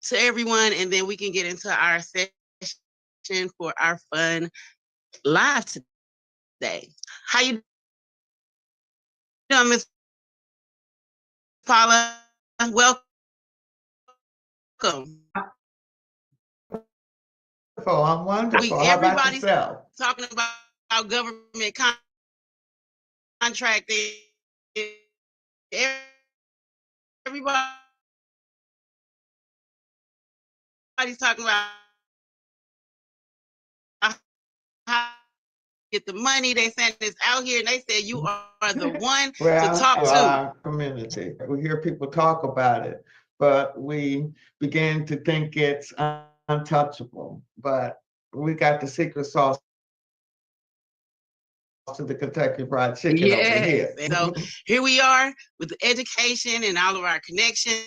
to everyone, and then we can get into our session for our fun live today. How you doing, Miss Paula? Welcome. I'm wonderful. How about Everybody's yourself? talking about government contracting. Everybody's talking about how to get the money. They saying it's out here, and they said you are the one to Well, talk to. our community. We hear people talk about it, but we begin to think it's untouchable. But we got the secret sauce to the Kentucky Fried Chicken over here. Yes. And so here we are with the education and all of our connections.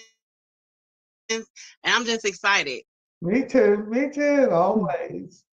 And I'm just excited. Me too, always.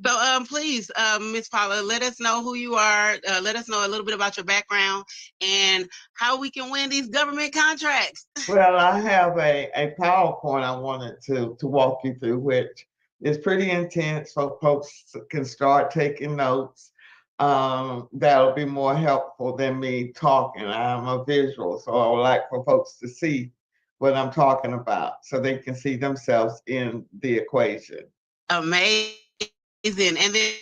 So please, Miss Paula, let us know who you are. Let us know a little bit about your background and how we can win these government contracts. Well, I have a PowerPoint I wanted to walk you through, which is pretty intense, so folks can start taking notes. That'll be more helpful than me talking. I'm a visual, so I would like for folks to see what I'm talking about so they can see themselves in the equation. Amazing. And then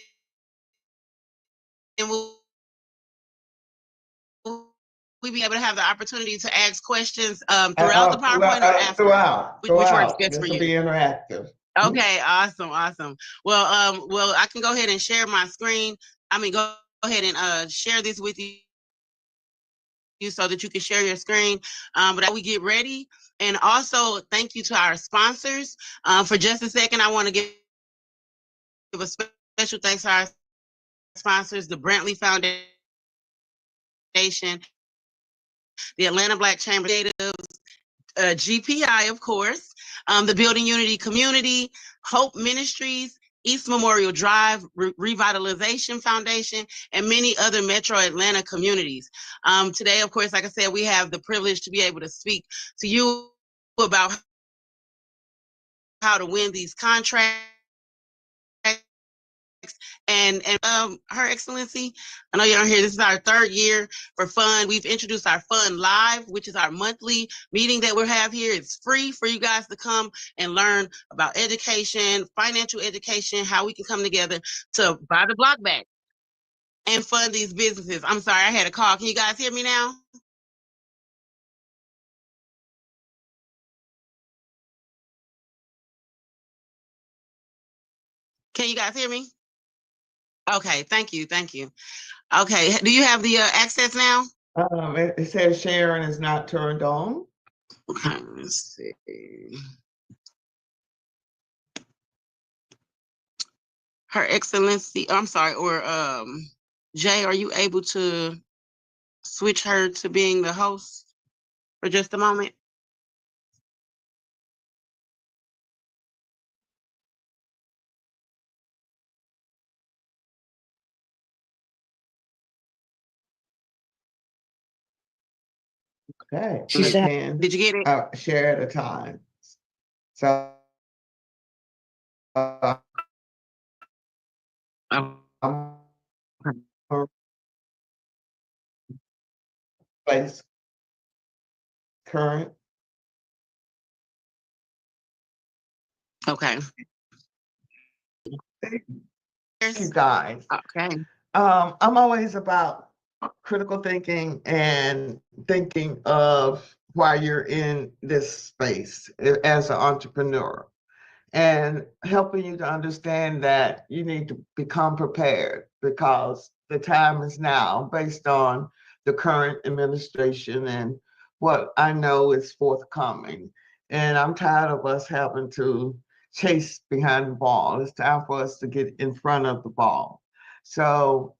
will we be able to have the opportunity to ask questions throughout the PowerPoint or after? Which works Throughout. best for This will you? be interactive. Okay, awesome. Well, I can go ahead and share my screen. I mean, go ahead and share this with you so that you can share your screen. But as we get ready, and also thank you to our sponsors. For just a second, I want to give a special thanks to our sponsors, the Brantley Foundation, the Atlanta Black Chamber of Executives, GPI, of course, the Building Unity Community, Hope Ministries, East Memorial Drive Revitalization Foundation, and many other Metro Atlanta communities. Today, of course, like I said, we have the privilege to be able to speak to you about how to win these contracts. And Her Excellency, I know you're on here. This is our third year for fun. We've introduced our Fun Live, which is our monthly meeting that we have here. It's free for you guys to come and learn about education, financial education, how we can come together to buy the block back and fund these businesses. I'm sorry, I had a call. Can you guys hear me now? Can you guys hear me? Okay, thank you. Okay, do you have the access now? It says sharing is not turned on. Okay, let's see. Her Excellency, I'm sorry, or Jay, are you able to switch her to being the host for just a moment? Okay, She I said, can Did you get it? share at a time. So Oh, I'm place current. okay. Thank you Yes. guys. Okay. I'm always about critical thinking and thinking of why you're in this space as an entrepreneur and helping you to understand that you need to become prepared because the time is now based on the current administration and what I know is forthcoming. And I'm tired of us having to chase behind the ball. It's time for us to get in front of the ball. So,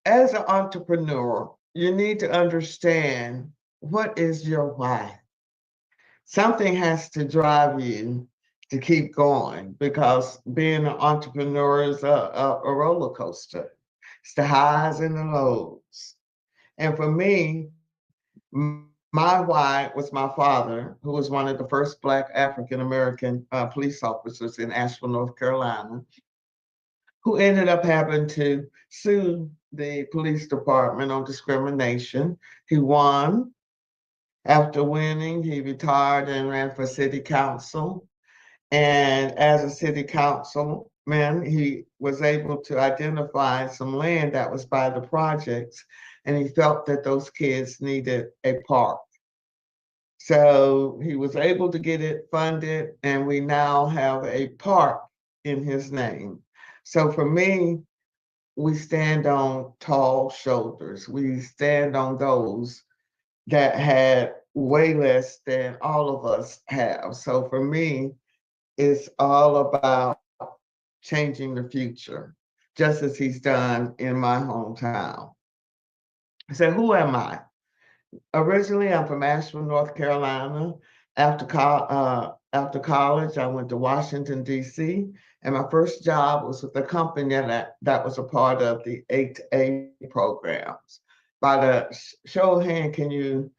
as an entrepreneur, you need to understand what is your why. Something has to drive you to keep going because being an entrepreneur is a roller coaster. It's the highs and the lows. And for me, My why was my father, who was one of the first Black African American police officers in Asheville, North Carolina, who ended up having to sue the police department on discrimination. He won. After winning, he retired and ran for city council. And as a city councilman, he was able to identify some land that was by the projects, and he felt that those kids needed a park. So he was able to get it funded, and we now have a park in his name. So for me, we stand on tall shoulders. We stand on those that had way less than all of us have. So for me, it's all about changing the future, just as he's done in my hometown. So who am I? Originally, I'm from Asheville, North Carolina. After college, I went to Washington, D.C., and my first job was with a company that was a part of the 8A programs. By the show of hand, can you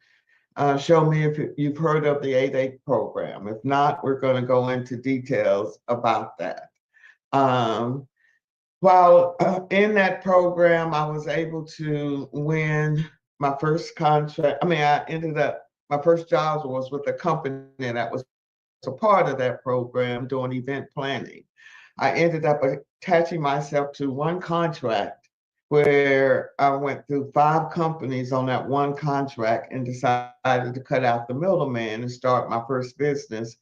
show me if you've heard of the 8A program? If not, we're going to go into details about that. Um, while in that program, I was able to win my first contract. I mean, my first job was with a company that was a part of that program doing event planning. I ended up attaching myself to one contract where I went through 5 companies on that one contract and decided to cut out the middleman and start my first business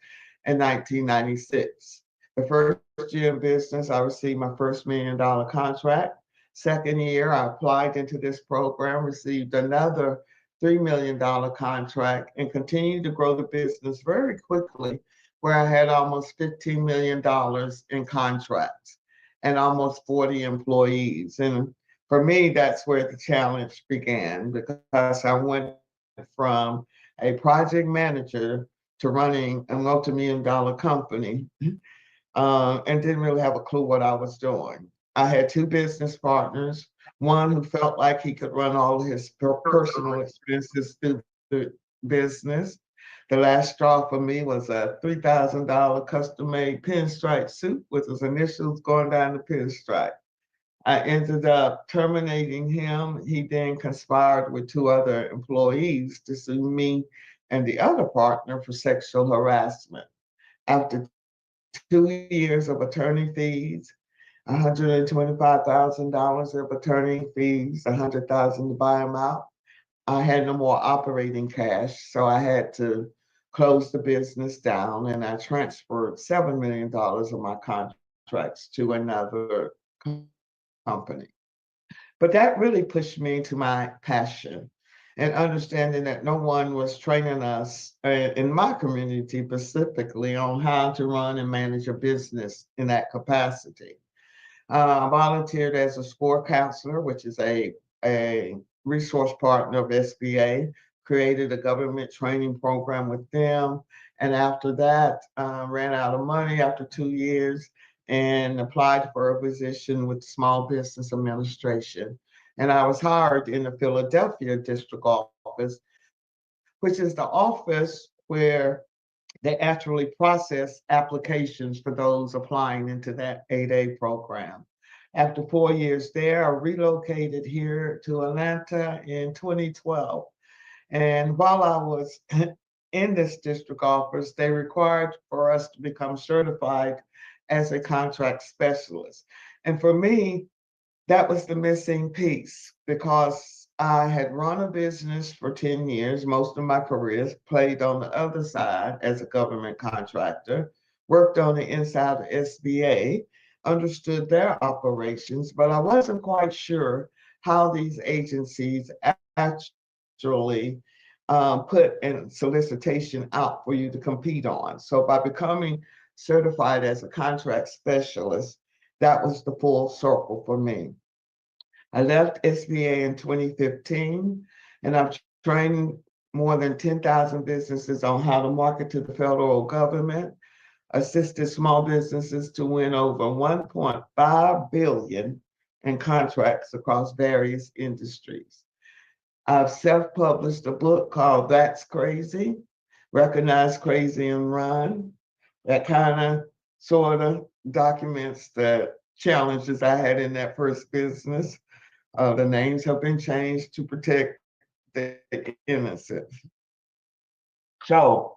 in 1996. The first year in business, I received my first $1 million contract. Second year, I applied into this program, received another $3 million contract, and continued to grow the business very quickly, where I had almost $15 million in contracts and almost 40 employees. And for me, that's where the challenge began because I went from a project manager to running a multi-million dollar company and didn't really have a clue what I was doing. I had 2 business partners, one who felt like he could run all his personal expenses through the business. The last straw for me was a $3,000 custom made pinstripe suit with his initials going down the pinstripe. I ended up terminating him. He then conspired with 2 other employees to sue me and the other partner for sexual harassment. After 2 years of attorney fees, $125,000 of attorney fees, 100,000 to buy him out, I had no more operating cash, so I had to close the business down, and I transferred $7 million of my contracts to another company. But that really pushed me to my passion and understanding that no one was training us in my community specifically on how to run and manage a business in that capacity. I volunteered as a SCORE counselor, which is a resource partner of SBA, created a government training program with them. And after that, ran out of money after 2 years and applied for a position with Small Business Administration. And I was hired in the Philadelphia district office, which is the office where they actually process applications for those applying into that 8A program. After 4 years there, I relocated here to Atlanta in 2012. And while I was in this district office, they required for us to become certified as a contract specialist. And for me, that was the missing piece because I had run a business for 10 years, most of my career, played on the other side as a government contractor, worked on the inside of SBA, understood their operations, but I wasn't quite sure how these agencies actually put a solicitation out for you to compete on. So by becoming certified as a contract specialist, that was the full circle for me. I left SBA in 2015, and I've trained more than 10,000 businesses on how to market to the federal government, assisted small businesses to win over 1.5 billion in contracts across various industries. I've self-published a book called That's Crazy, Recognize Crazy and Run. That kind of sort of documents the challenges I had in that first business. The names have been changed to protect the innocent. So,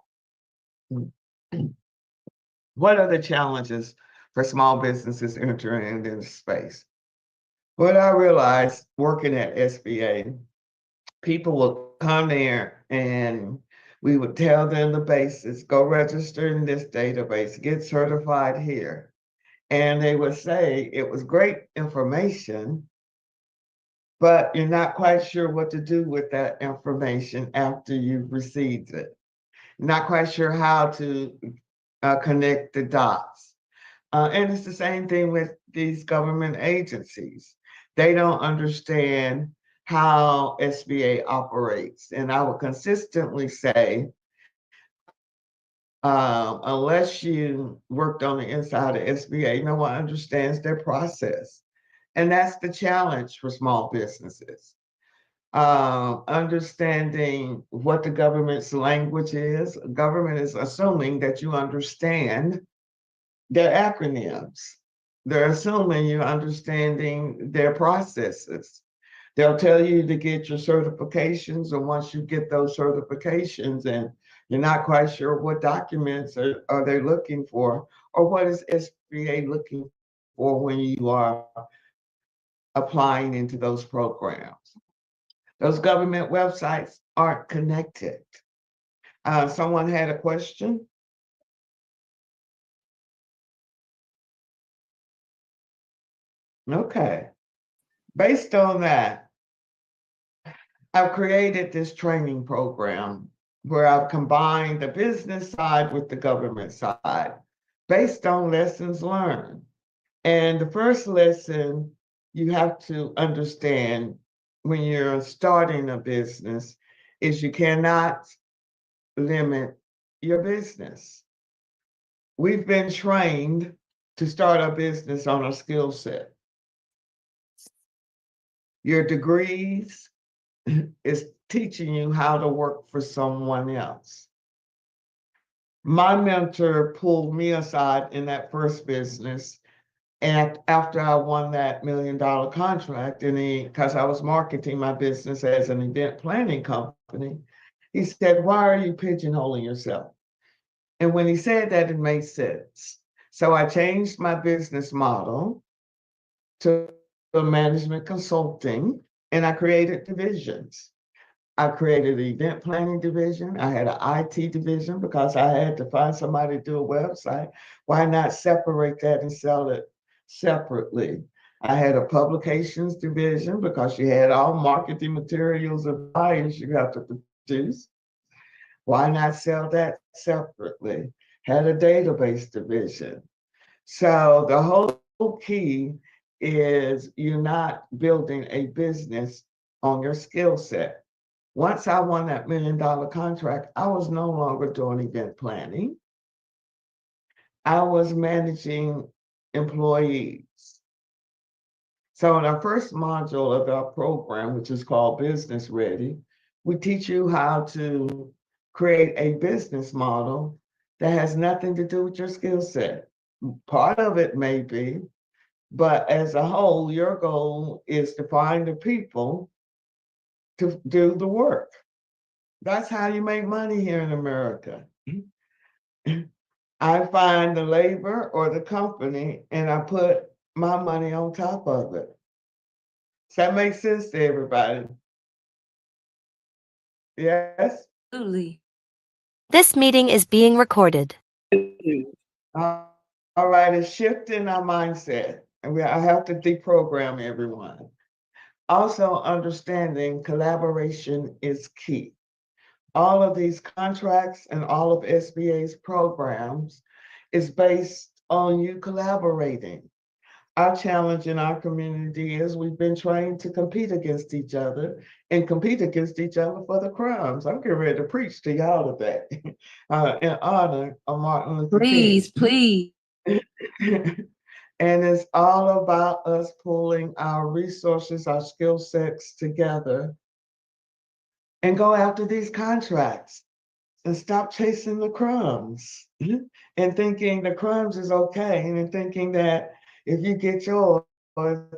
what are the challenges for small businesses entering into the space? What I realized working at SBA, people will come there and we would tell them the basics, go register in this database, get certified here. And they would say it was great information, but you're not quite sure what to do with that information after you've received it. Not quite sure how to connect the dots. And it's the same thing with these government agencies. They don't understand how SBA operates. And I would consistently say, unless you worked on the inside of SBA, no one understands their process. And that's the challenge for small businesses. Understanding what the government's language is. Government is assuming that you understand their acronyms. They're assuming you're understanding their processes. They'll tell you to get your certifications, and once you get those certifications and you're not quite sure what documents are they looking for, or what is SBA looking for when you are applying into those programs. Those government websites aren't connected. Someone had a question. Okay. Based on that, I've created this training program where I've combined the business side with the government side based on lessons learned. And the first lesson you have to understand when you're starting a business is you cannot limit your business. We've been trained to start a business on a skill set. Your degrees is teaching you how to work for someone else. My mentor pulled me aside in that first business. And after I won that $1 million contract, and because I was marketing my business as an event planning company, he said, "Why are you pigeonholing yourself?" And when he said that, it made sense. So I changed my business model to management consulting, and I created divisions. I created an event planning division. I had an IT division because I had to find somebody to do a website. Why not separate that and sell it separately? I had a publications division because you had all marketing materials and flyers you have to produce. Why not sell that separately? Had a database division. So the whole key is you're not building a business on your skill set. Once I won that $1 million contract, I was no longer doing event planning. I was managing employees. So in our first module of our program, which is called Business Ready, we teach you how to create a business model that has nothing to do with your skill set. Part of it may be, but as a whole, your goal is to find the people to do the work. That's how you make money here in America. I find the labor or the company and I put my money on top of it. Does that make sense to everybody? Yes? Absolutely. This meeting is being recorded. All right, it's shifting our mindset. And I have to deprogram everyone. Also, understanding collaboration is key. All of these contracts and all of SBA's programs is based on you collaborating. Our challenge in our community is we've been trained to compete against each other and compete against each other for the crimes. I'm getting ready to preach to y'all today in honor of Martin Luther King. Please, please. And it's all about us pulling our resources, our skill sets together and go after these contracts and stop chasing the crumbs and thinking the crumbs is okay and thinking that if you get yours,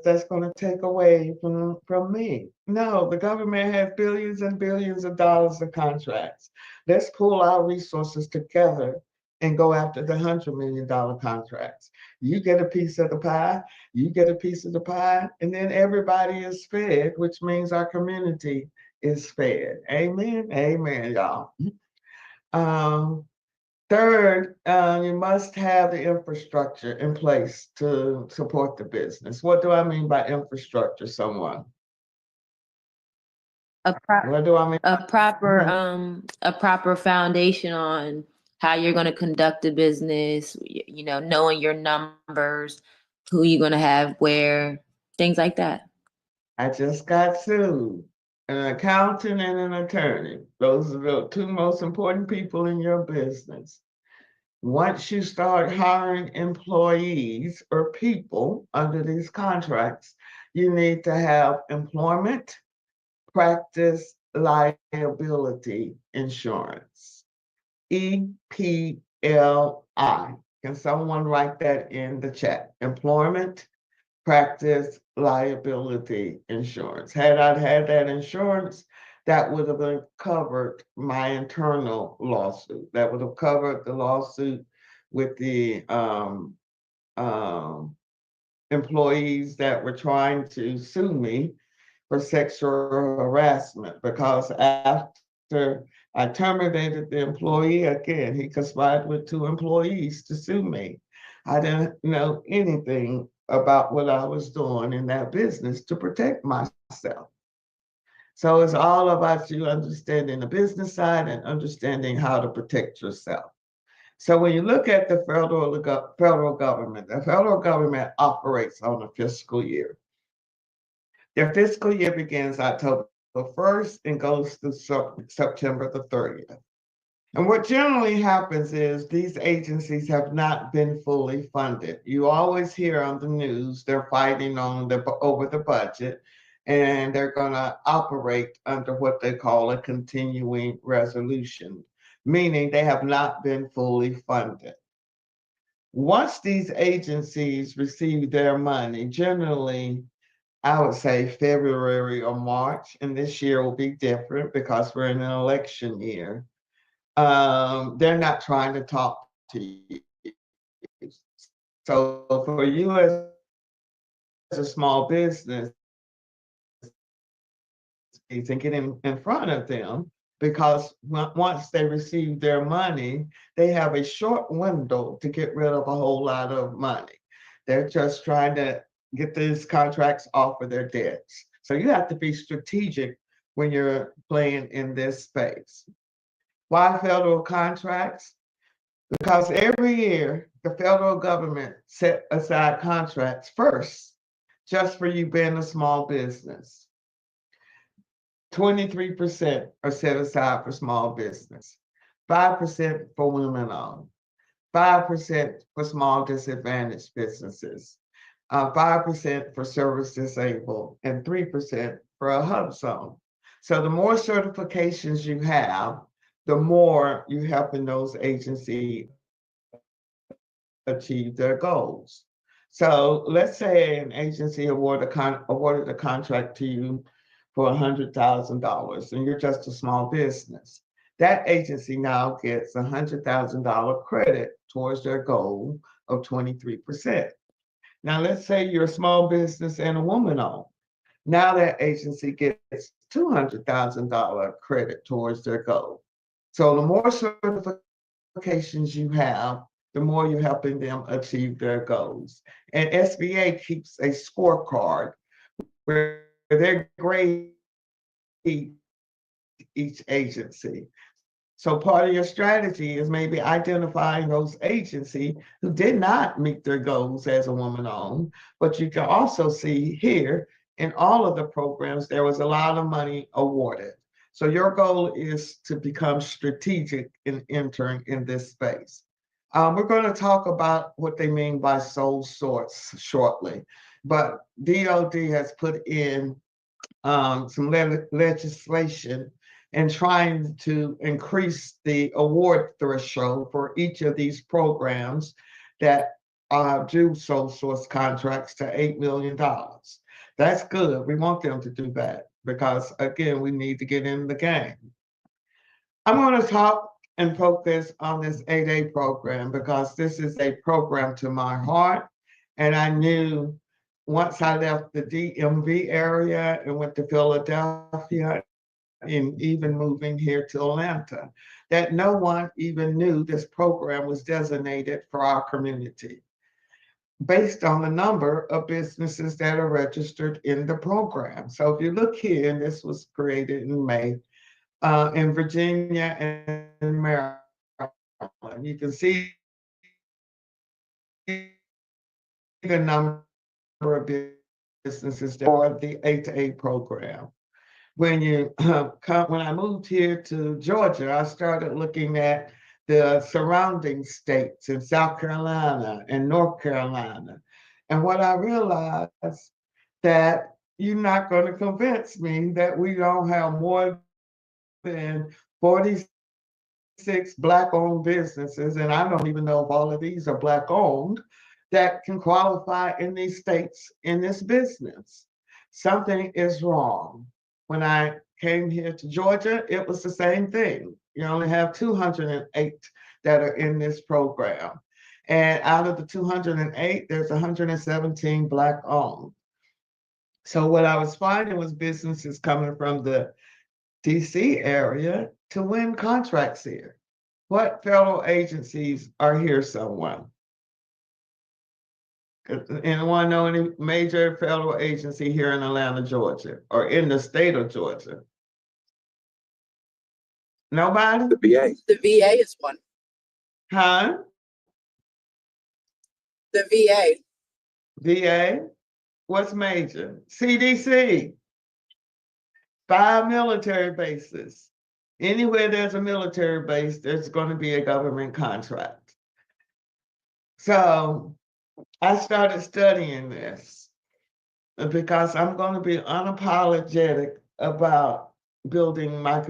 that's going to take away from me. No, the government has billions and billions of dollars of contracts. Let's pool our resources together and go after the $100 million contracts. You get a piece of the pie, you get a piece of the pie, and then everybody is fed, which means our community is fed. Amen. Amen, y'all. Um, Third, you must have the infrastructure in place to support the business. What do I mean by infrastructure, someone? A pro- What do I mean? Mhm. a proper foundation on how you're going to conduct a business, knowing your numbers, who you're going to have where, things like that. I just got sued. An accountant and an attorney. Those are the two most important people in your business. Once you start hiring employees or people under these contracts, you need to have employment practice liability insurance. EPLI. Can someone write that in the chat? Employment practice liability insurance. Had I had that insurance, that would have been covered my internal lawsuit. That would have covered the lawsuit with the um, employees that were trying to sue me for sexual harassment because after I terminated the employee, again, he conspired with two employees to sue me. I didn't know anything about what I was doing in that business to protect myself. So it's all about you understanding the business side and understanding how to protect yourself. So when you look at the federal government, the federal government operates on a fiscal year. Their fiscal year begins October 1st and goes through September the 30th. And what generally happens is these agencies have not been fully funded. You always hear on the news they're fighting over the budget, and they're going to operate under what they call a continuing resolution, meaning they have not been fully funded. Once these agencies receive their money, generally I would say February or March, and this year will be different because we're in an election year. They're not trying to talk to you. So for you as a small business, and get in front of them because once they receive their money, they have a short window to get rid of a whole lot of money. They're just trying to get these contracts off of their debts. So you have to be strategic when you're playing in this space. Why federal contracts? Because every year the federal government set aside contracts first just for you being a small business. 23% are set aside for small business, 5% for women owned, 5% for small disadvantaged businesses, 5% for service disabled, and 3% for a hub zone. So the more certifications you have, the more you help in those agencies achieve their goals. So let's say an agency awarded a contract to you for $100,000 and you're just a small business. That agency now gets $100,000 credit towards their goal of 23%. Now let's say you're a small business and a woman owned. Now that agency gets $200,000 credit towards their goal. So the more certifications you have, the more you're helping them achieve their goals. And SBA keeps a scorecard where they grade each agency. So part of your strategy is maybe identifying those agencies who did not meet their goals as a woman owned, but you can also see here in all of the programs, there was a lot of money awarded. So your goal is to become strategic in entering in this space. We're going to talk about what they mean by sole source shortly, but DOD has put in some legislation and trying to increase the award threshold for each of these programs that do sole source contracts to $8 million. That's good. We want them to do that because, again, we need to get in the game. I'm going to talk and focus on this 8A program because this is a program to my heart. And I knew once I left the DMV area and went to Philadelphia and even moving here to Atlanta, that no one even knew this program was designated for our community based on the number of businesses that are registered in the program. So if you look here, and this was created in May, in Virginia and Maryland, you can see the number of businesses for the 8A program. When I moved here to Georgia, I started looking at the surrounding states in South Carolina and North Carolina. And what I realized that you're not going to convince me that we don't have more than 46 Black-owned businesses, and I don't even know if all of these are Black-owned, that can qualify in these states in this business. Something is wrong. When I came here to Georgia, it was the same thing. You only have 208 that are in this program. And out of the 208, there's 117 Black-owned. So what I was finding was businesses coming from the DC area to win contracts here. What federal agencies are here somewhere? Anyone know any major federal agency here in Atlanta, Georgia, or in the state of Georgia? Nobody? The B.A. The V.A. is one. Huh? The V.A. VA? What's major? CDC. 5 military bases. Anywhere there's a military base, there's going to be a government contract. So I started studying this because I'm going to be unapologetic about building my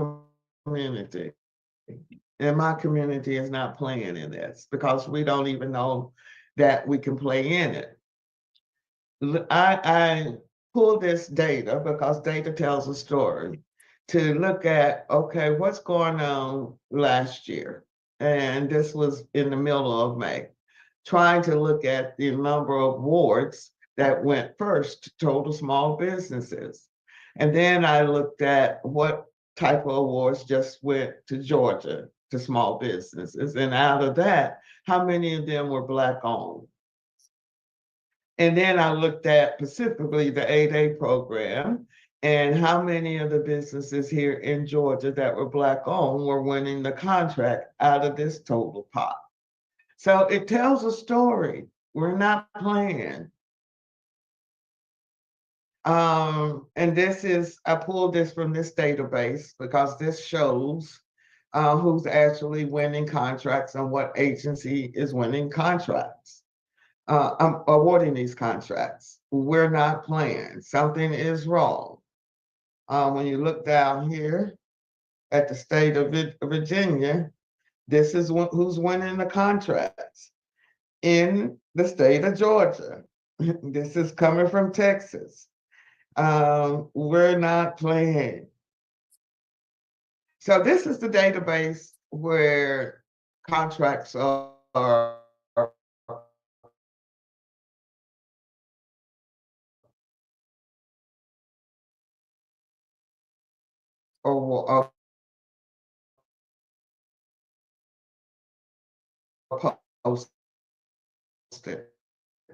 community. And my community is not playing in this because we don't even know that we can play in it. I pull this data because data tells a story to look at, okay, what's going on last year? And this was in the middle of May, trying to look at the number of awards that went first to total small businesses. And then I looked at what type of awards just went to Georgia to small businesses. And out of that, how many of them were Black-owned? And then I looked at specifically the 8A program and how many of the businesses here in Georgia that were Black-owned were winning the contract out of this total pot. So it tells a story. We're not playing. And this is, I pulled this from this database because this shows who's actually winning contracts and what agency is winning contracts. I'm awarding these contracts. We're not playing. Something is wrong. When you look down here at the state of Virginia, this is who's winning the contracts. In the state of Georgia, this is coming from Texas. We're not playing. So this is the database where contracts are or posted,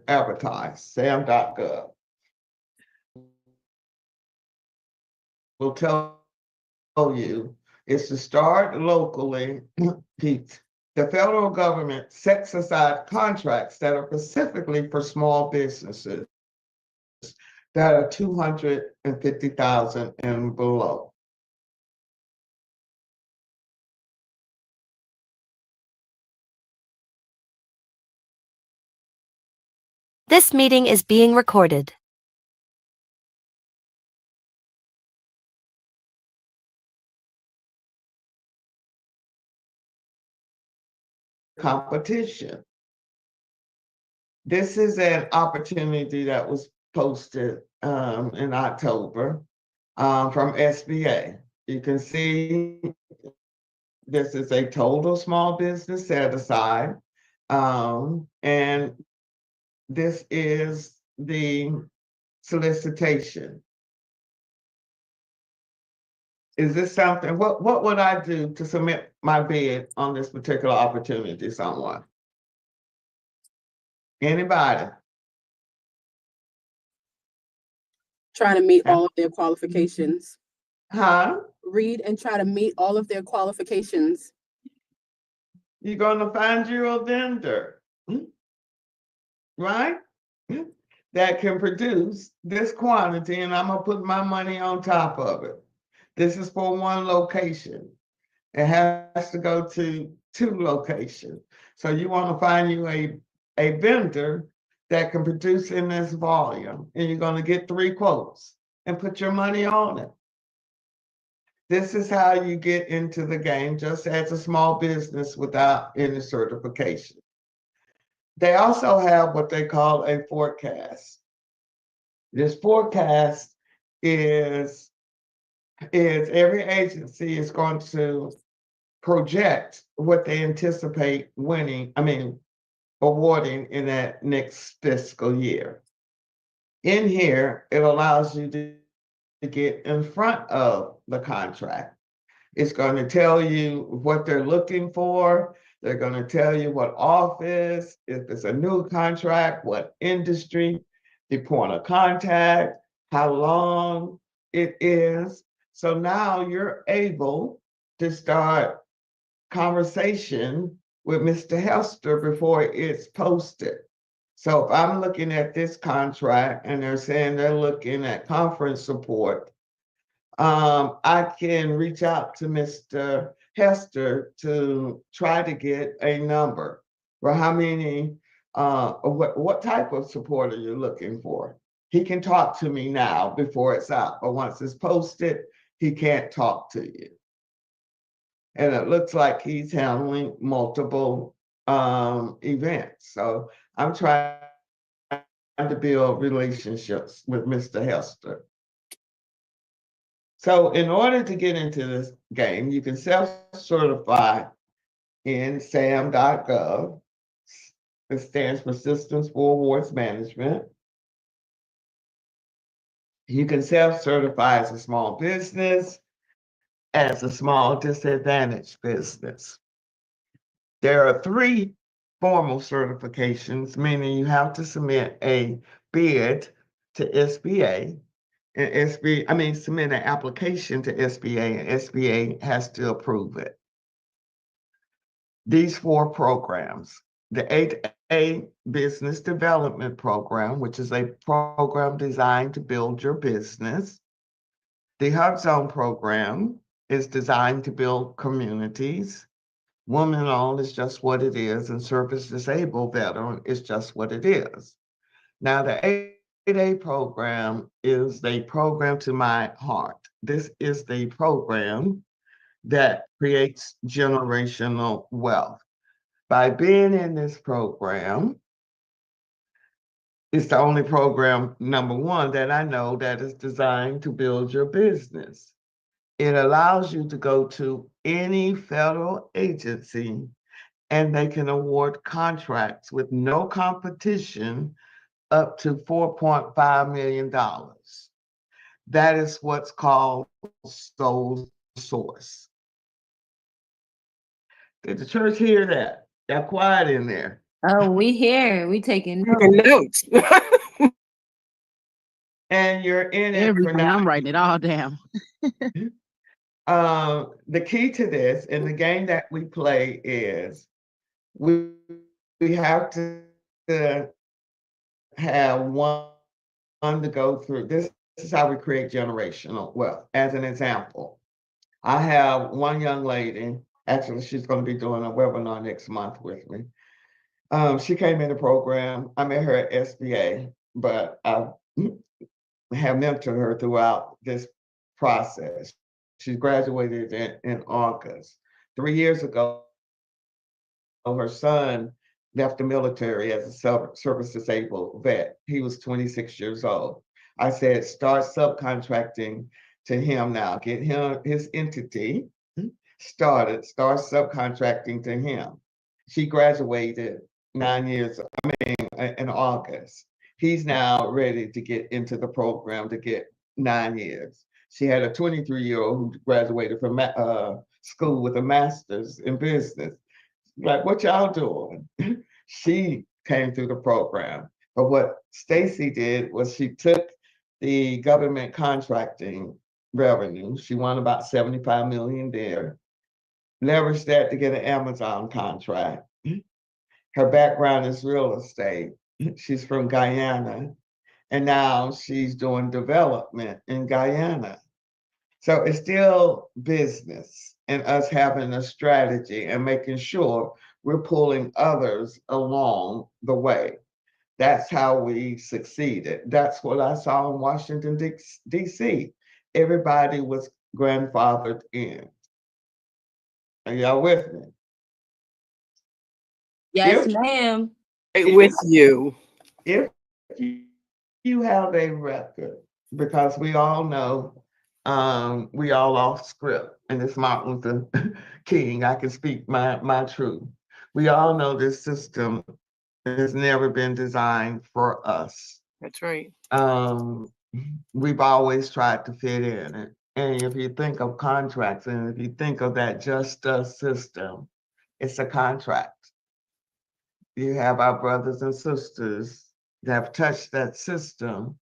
advertised, sam.gov. Will tell you is to start locally. Pete. The federal government sets aside contracts that are specifically for small businesses that are 250,000 and below. This meeting is being recorded. competition. This is an opportunity that was posted in October from SBA. You can see this is a total small business set aside. And this is the solicitation. Is this something, what would I do to submit my bid on this particular opportunity, someone? Anybody? Trying to meet all of their qualifications. Huh? Read and try to meet all of their qualifications. You're gonna find you a vendor, right? That can produce this quantity, and I'm gonna put my money on top of it. This is for one location. It has to go to 2 locations. So you want to find you a vendor that can produce in this volume, and you're going to get 3 quotes and put your money on it. This is how you get into the game just as a small business without any certification. They also have what they call a forecast. This forecast is every agency is going to project what they anticipate awarding in that next fiscal year. In here, it allows you to get in front of the contract. It's going to tell you what they're looking for. They're going to tell you what office, if it's a new contract, what industry, the point of contact, how long it is. So now you're able to start conversation with Mr. Hester before it's posted. So if I'm looking at this contract and they're saying they're looking at conference support, I can reach out to Mr. Hester to try to get a number for how many, what type of support are you looking for? He can talk to me now before it's out, but once it's posted, he can't talk to you. And it looks like he's handling multiple events. So I'm trying to build relationships with Mr. Hester. So in order to get into this game, you can self-certify in sam.gov. It stands for Systems for Awards Management. You can self-certify as a small business, as a small disadvantaged business. There are 3 formal certifications, meaning you have to submit a bid to SBA, and submit an application to SBA, and SBA has to approve it. These 4 programs, the 8A Business Development Program, which is a program designed to build your business. The Hub Zone program is designed to build communities. Woman-owned is just what it is, and service-disabled veteran is just what it is. Now, the 8A program is the program to my heart. This is the program that creates generational wealth. By being in this program, it's the only program, number 1, that I know that is designed to build your business. It allows you to go to any federal agency and they can award contracts with no competition up to $4.5 million. That is what's called sole source. Did the church hear that? Got quiet in there. Oh, we here. We taking Notes. And you're in it for Everything. now. I'm writing it all down. The key to this in the game that we play is we have to have one to go through. This is how we create generational wealth. As an example, I have one young lady, actually, she's going to be doing a webinar next month with me. She came in the program. I met her at SBA, but I have mentored her throughout this process. She graduated in August. 3 years ago, her son left the military as a service disabled vet. He was 26 years old. I said, start subcontracting to him now. Get him his entity started, start subcontracting to him. She graduated 9 years, in August. He's now ready to get into the program to get 9 years. She had a 23-year-old who graduated from school with a master's in business. Like, what y'all doing? She came through the program. But what Stacy did was she took the government contracting revenue. She won about 75 million there, leveraged that to get an Amazon contract. Her background is real estate. She's from Guyana, and now she's doing development in Guyana. So it's still business and us having a strategy and making sure we're pulling others along the way. That's how we succeeded. That's what I saw in Washington, D.C. Everybody was grandfathered in. Are y'all with me? Yes, If, ma'am. With you. if you have a record, because we all know we all off script, and it's Martin Luther King. I can speak my truth. We all know this system has never been designed for us. That's right. We've always tried to fit in. And if you think of contracts and if you think of that just us system, it's a contract. You have our brothers and sisters that have touched that system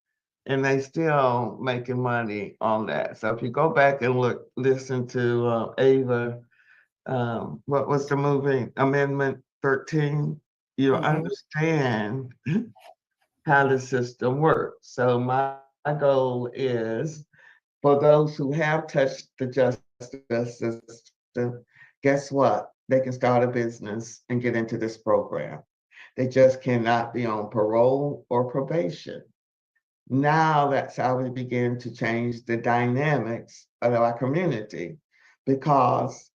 and they still making money on that. So if you go back and listen to Ava, what was the movie? Amendment 13, you understand how the system works. So my goal is for those who have touched the justice system, guess what? They can start a business and get into this program. They just cannot be on parole or probation. Now that's how we begin to change the dynamics of our community, because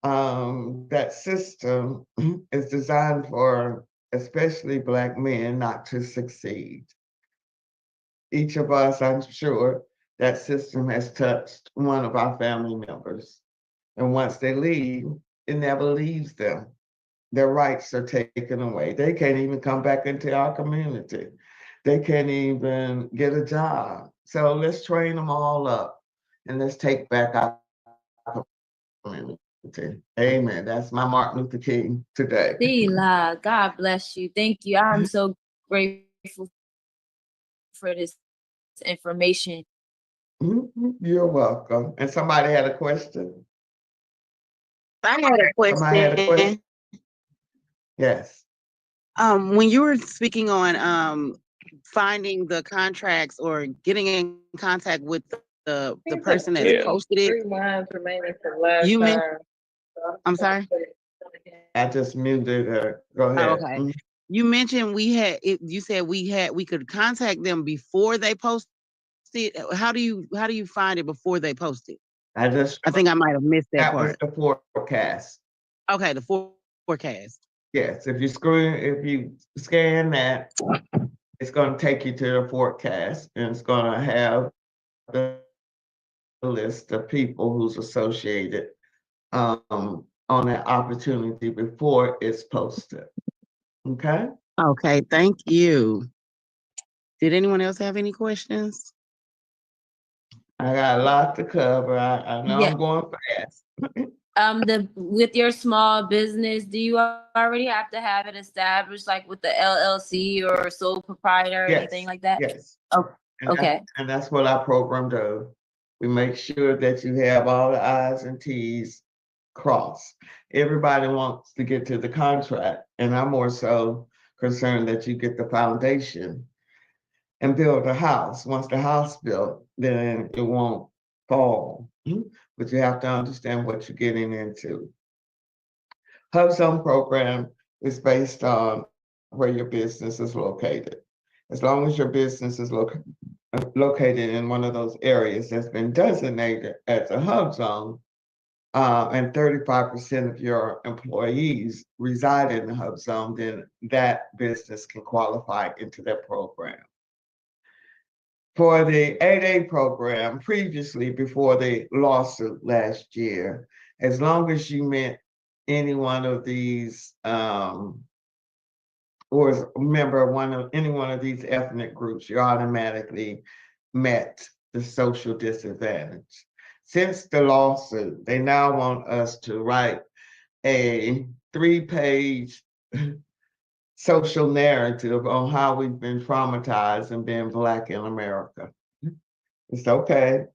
that system is designed for especially Black men not to succeed. Each of us, I'm sure, that system has touched one of our family members. And once they leave, it never leaves them. Their rights are taken away. They can't even come back into our community. They can't even get a job. So let's train them all up and let's take back our community. Amen. That's my Martin Luther King today. Sheila, God bless you. Thank you. I'm so grateful for this information. You're welcome. And somebody had a question? I had a question. Somebody had a question? Yes. When you were speaking on finding the contracts or getting in contact with the person that's posted it, you mentioned, I'm sorry? I just muted her. Go ahead. Oh, okay. You mentioned you said we could contact them before they post it. How do you find it before they post it? I think I might have missed that part. That was the forecast. Okay, the forecast. Yes, if you scan that, it's going to take you to the forecast, and it's going to have the list of people who's associated on that opportunity before it's posted. Okay? Okay, thank you. Did anyone else have any questions? I got a lot to cover. I know Yeah. I'm going fast. With your small business, do you already have to have it established, like with the LLC or sole proprietor or anything like that? Yes. Oh, okay. And that's what our program does. We make sure that you have all the I's and T's crossed. Everybody wants to get to the contract, and I'm more so concerned that you get the foundation and build a house. Once the house built, then it won't fall. But you have to understand what you're getting into. Hub Zone program is based on where your business is located. As long as your business is located in one of those areas that's been designated as a hub zone, and 35% of your employees reside in the hub zone, then that business can qualify into that program. For the 8A program, previously before the lawsuit last year, as long as you met any one of these, or is a member of any one of these ethnic groups, you automatically met the social disadvantage. Since the lawsuit, they now want us to write a 3-page social narrative on how we've been traumatized and being Black in America. It's okay.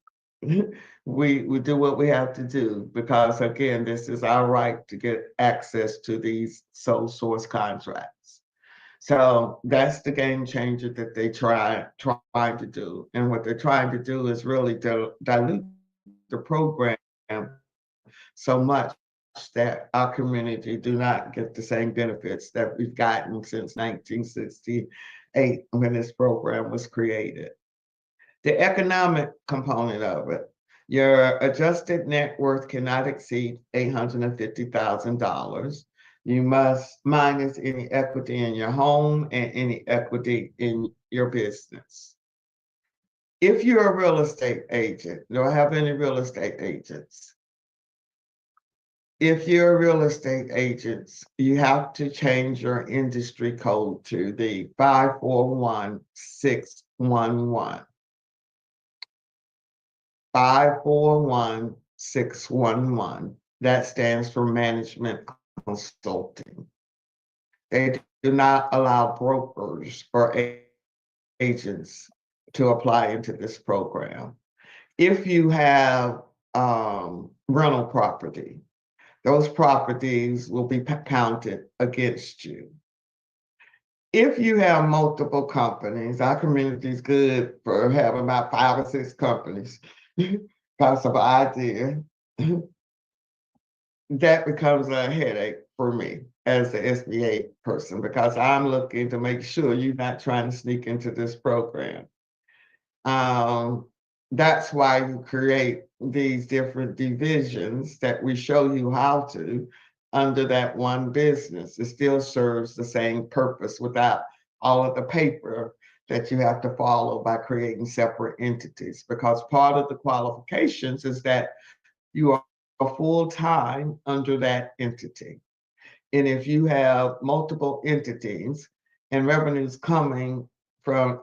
We do what we have to do because, again, this is our right to get access to these sole source contracts. So that's the game changer that they trying to do. And what they're trying to do is really dilute the program so much that our community do not get the same benefits that we've gotten since 1968 when this program was created. The economic component of it, your adjusted net worth cannot exceed $850,000. You must minus any equity in your home and any equity in your business. If you're a real estate agent, do I have any real estate agents? If you're a real estate agent, you have to change your industry code to the 541611. 541611. That stands for management consulting. They do not allow brokers or agents to apply into this program. If you have rental property, those properties will be counted against you. If you have multiple companies, our community is good for having about 5 or 6 companies because of idea. That becomes a headache for me as the SBA person because I'm looking to make sure you're not trying to sneak into this program. That's why you create these different divisions that we show you how to under that one business. It still serves the same purpose without all of the paper that you have to follow by creating separate entities, because part of the qualifications is that you are full-time under that entity. And if you have multiple entities and revenues coming from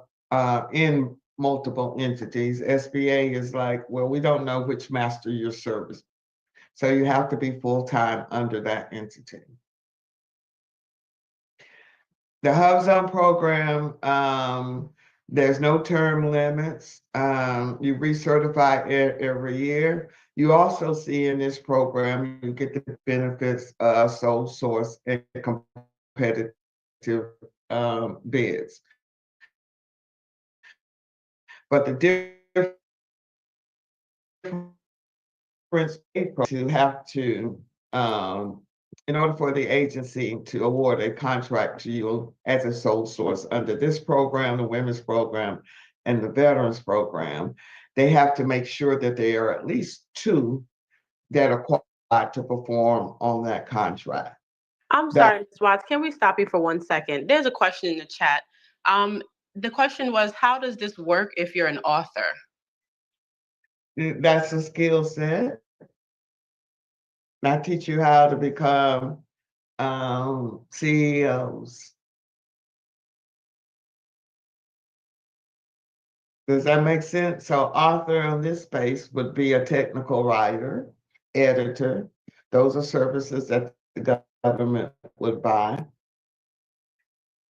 in multiple entities, SBA is like, well, we don't know which master your service. So you have to be full-time under that entity. The Hub Zone program, there's no term limits. You recertify every year. You also see in this program, you get the benefits of sole source and competitive bids. But the difference to have to, in order for the agency to award a contract to you as a sole source under this program, the women's program, and the veterans program, they have to make sure that there are at least 2 that are qualified to perform on that contract. I'm sorry, Ms. Watts, can we stop you for 1 second? There's a question in the chat. The question was, how does this work if you're an author? That's a skill set. I teach you how to become CEOs. Does that make sense? So author in this space would be a technical writer, editor. Those are services that the government would buy.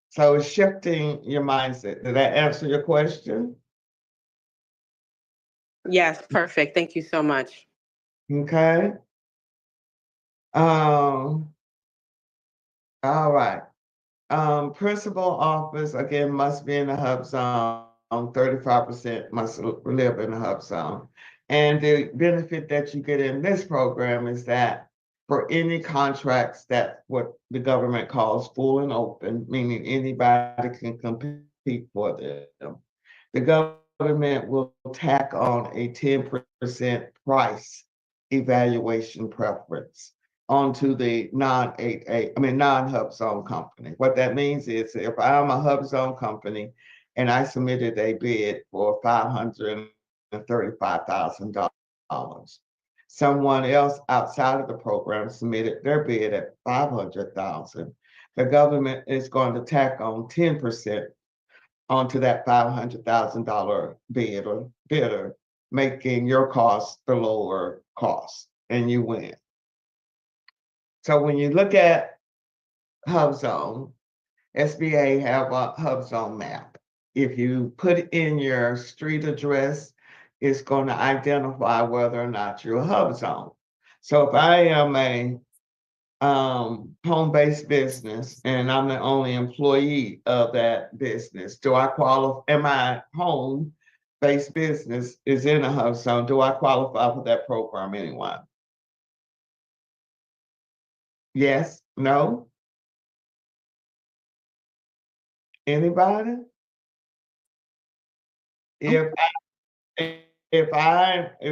So it's shifting your mindset. Did that answer your question? Yes, perfect. Thank you so much. Okay. All right. Principal office, again, must be in the hub zone. 35% must live in the hub zone. And the benefit that you get in this program is that for any contracts that what the government calls full and open, meaning anybody can compete for them, the government will tack on a 10% price evaluation preference onto the non-hub zone company. What that means is if I'm a hub zone company and I submitted a bid for $535,000, someone else outside of the program submitted their bid at $500,000, the government is going to tack on 10% onto that $500,000 bid or bidder, making your cost the lower cost, and you win. So when you look at HubZone, SBA have a HubZone map. If you put in your street address, it's going to identify whether or not you're a HubZone. So if I am a home-based business and I'm the only employee of that business, do I qualify? Am I home-based business is in a hub zone? Do I qualify for that program? Anyone? Yes? No? Anybody? If if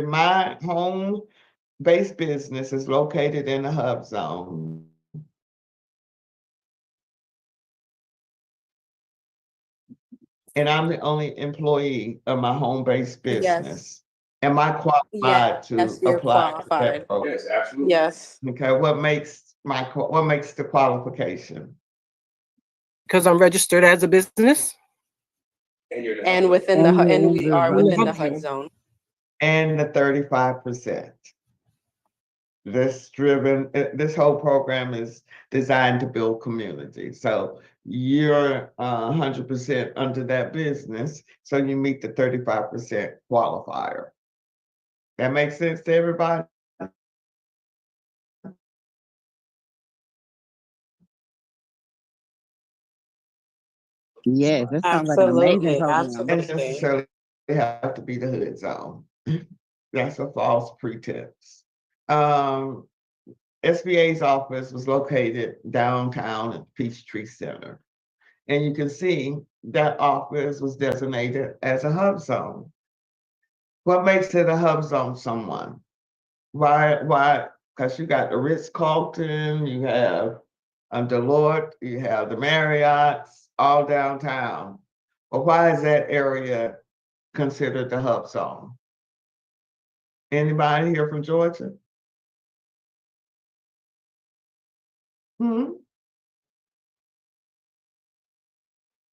my home-based business is located in a hub zone, and I'm the only employee of my home-based business, am I qualified to you're apply for qualified. that program? Yes, absolutely. Yes. Okay, what makes the qualification? Because I'm registered as a business. And you're And within and we are within the HUD zone. And the 35%. This whole program is designed to build community. So you're 100% under that business, so you meet the 35% qualifier. That makes sense to everybody? Yes, that sounds like an amazing program. Doesn't necessarily have to be the hood zone. That's a false pretense. SBA's office was located downtown at Peachtree Center. And you can see that office was designated as a hub zone. What makes it a hub zone, someone? Why? Because you got the Ritz-Carlton, you have Deloitte, you have the Marriott's, all downtown. But why is that area considered the hub zone? Anybody here from Georgia?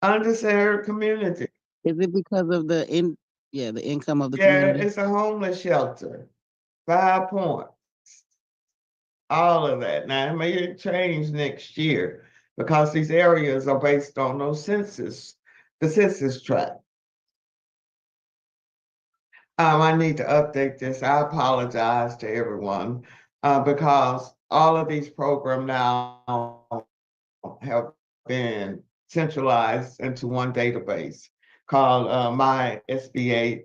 Underserved community. Is it because of the income of the Yeah, community? it's a homeless shelter. 5 points. All of that. Now, it may change next year because these areas are based on the census tract. I need to update this. I apologize to everyone because all of these programs now have been centralized into one database called My SBA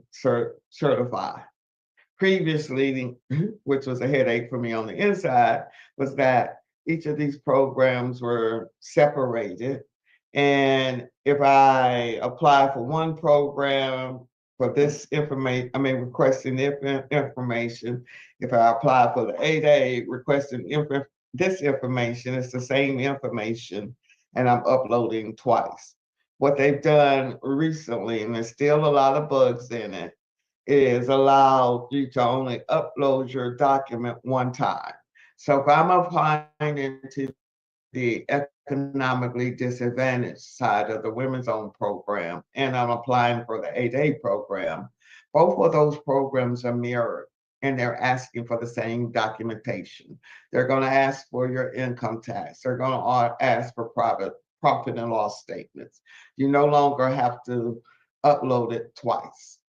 Certify. Previously, which was a headache for me on the inside, was that each of these programs were separated. And if I apply for one program for this information, requesting information, if I apply for the 8A requesting this information, it's the same information, and I'm uploading twice. What they've done recently, and there's still a lot of bugs in it, is allow you to only upload your document one time. So if I'm applying into the economically disadvantaged side of the Women's Own program, and I'm applying for the 8A program, both of those programs are mirrored, and they're asking for the same documentation. They're going to ask for your income tax. They're going to ask for profit and loss statements. You no longer have to upload it twice.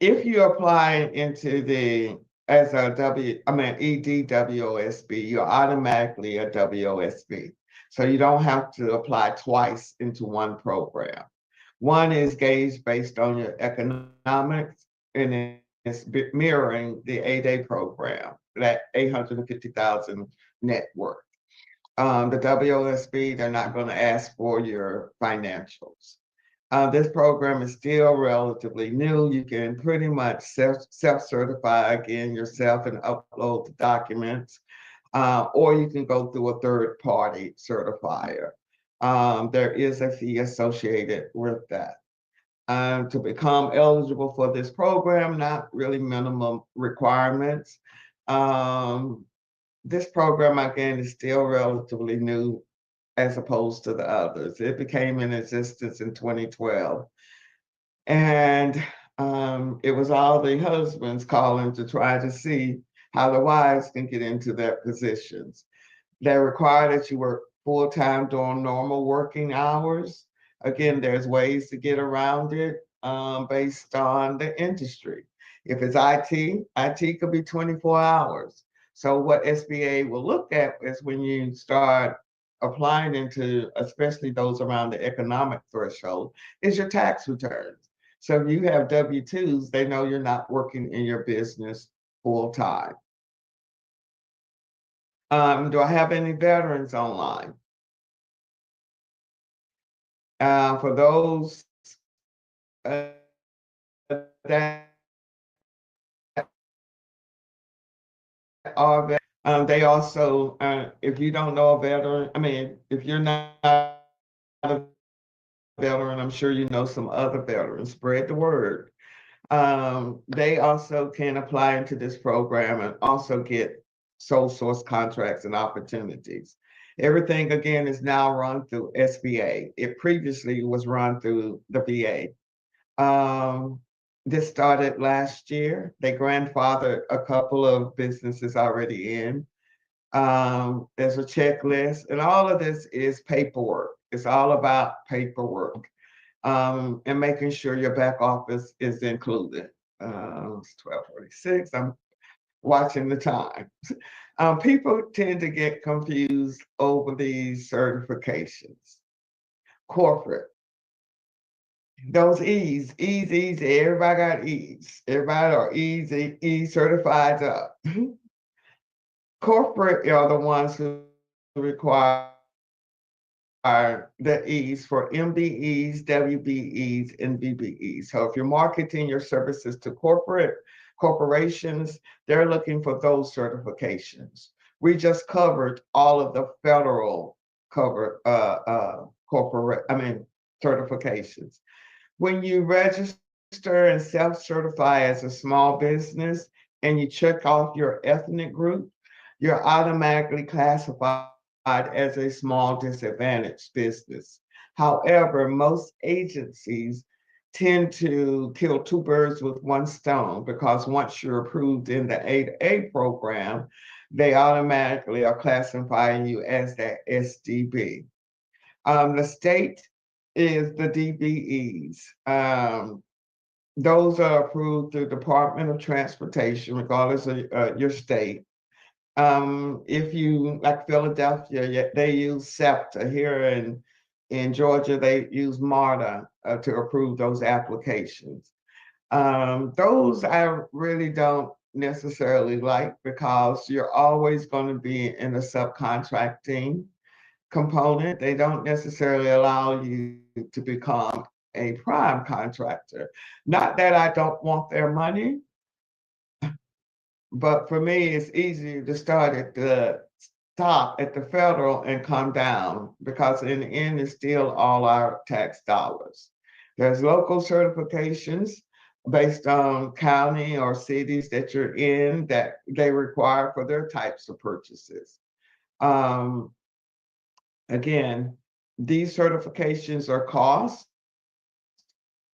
If you apply into as a EDWOSB, you're automatically a WOSB. So you don't have to apply twice into one program. One is gauged based on your economics, and it's mirroring the 8A program, that 850,000 net worth. The WOSB, they're not going to ask for your financials. This program is still relatively new. You can pretty much self-certify again yourself and upload the documents, or you can go through a third-party certifier. There is a fee associated with that. To become eligible for this program, not really minimum requirements. This program, again, is still relatively new as opposed to the others. It became in existence in 2012. And it was all the husbands calling to try to see how the wives can get into their positions. They require that you work full-time during normal working hours. Again, there's ways to get around it based on the industry. If it's IT could be 24 hours. So what SBA will look at is when you start applying into, especially those around the economic threshold, is your tax returns. So if you have W-2s, they know you're not working in your business full-time. Do I have any veterans online? For those that are they also, if you don't know a veteran, I mean, if you're not a veteran, I'm sure you know some other veterans, spread the word. They also can apply into this program and also get sole source contracts and opportunities. Everything again is now run through SBA. It previously was run through the VA. This started last year. They grandfathered a couple of businesses already in. There's a checklist, and all of this is paperwork. It's all about paperwork and making sure your back office is included. It's 12:46. I'm watching the time. People tend to get confused over these certifications. Corporate, those E's, everybody got E's. Everybody are E certified up. Corporate are the ones who require the E's for MBEs, WBEs, and BBEs. So if you're marketing your services to corporations, they're looking for those certifications. We just covered all of the federal certifications. When you register and self-certify as a small business and you check off your ethnic group, you're automatically classified as a small disadvantaged business. However, most agencies tend to kill two birds with one stone because once you're approved in the A program, they automatically are classifying you as that SDB. The state is the DBEs. Those are approved through Department of Transportation, regardless of your state. If you like Philadelphia, they use SEPTA. Here in Georgia, they use MARTA to approve those applications. Those I really don't necessarily like because you're always going to be in a subcontracting component. They don't necessarily allow you to become a prime contractor. Not that I don't want their money, but for me, it's easier to start at the top at the federal and come down because in the end, it's still all our tax dollars. There's local certifications based on county or cities that you're in that they require for their types of purchases. Again, these certifications are cost.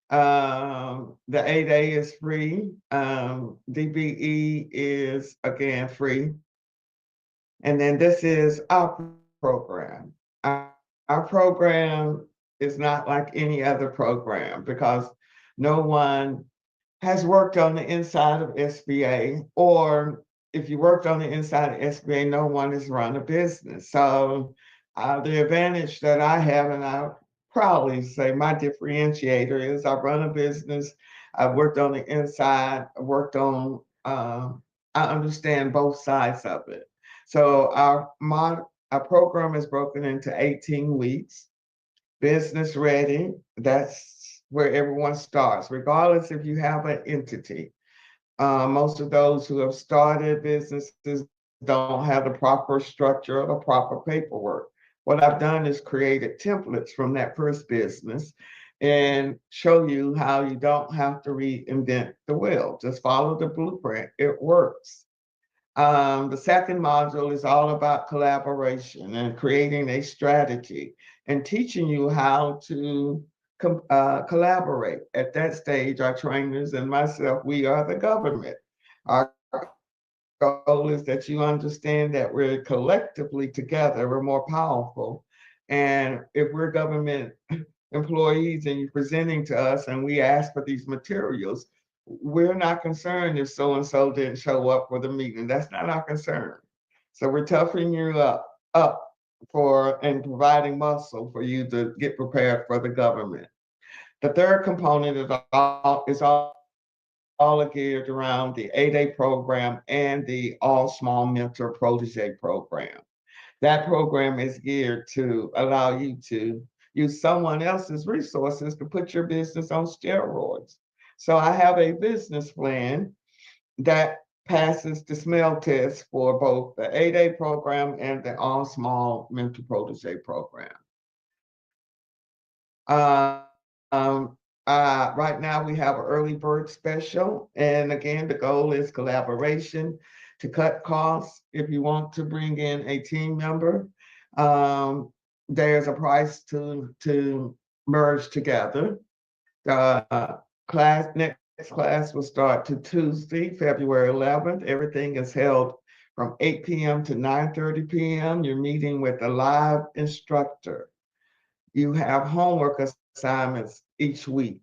The 8A is free. DBE is again free. And then this is our program. Our program is not like any other program because no one has worked on the inside of SBA, or if you worked on the inside of SBA, no one has run a business. So the advantage that I have, and I proudly say my differentiator is I run a business. I've worked on the inside, I worked on, I understand both sides of it. So our program is broken into 18 weeks. Business ready, that's where everyone starts, regardless if you have an entity. Most of those who have started businesses don't have the proper structure or the proper paperwork. What I've done is created templates from that first business and show you how you don't have to reinvent the wheel. Just follow the blueprint. It works. The second module is all about collaboration and creating a strategy and teaching you how to collaborate. At that stage, our trainers and myself, we are the government. Our goal is that you understand that we're collectively together, we're more powerful. And if we're government employees and you're presenting to us and we ask for these materials, we're not concerned if so and so didn't show up for the meeting. That's not our concern. So we're toughening you up for and providing muscle for you to get prepared for the government. The third component is all geared around the 8A program and the All Small Mentor Protege program. That program is geared to allow you to use someone else's resources to put your business on steroids. So I have a business plan that passes the smell test for both the 8A program and the All Small Mentor Protege program. Right now we have an early bird special. And again, the goal is collaboration to cut costs. If you want to bring in a team member, um, there's a price to merge together. The next class will start to Tuesday, February 11th. Everything is held from 8 p.m. to 9:30 p.m. You're meeting with a live instructor. You have homework assignments each week.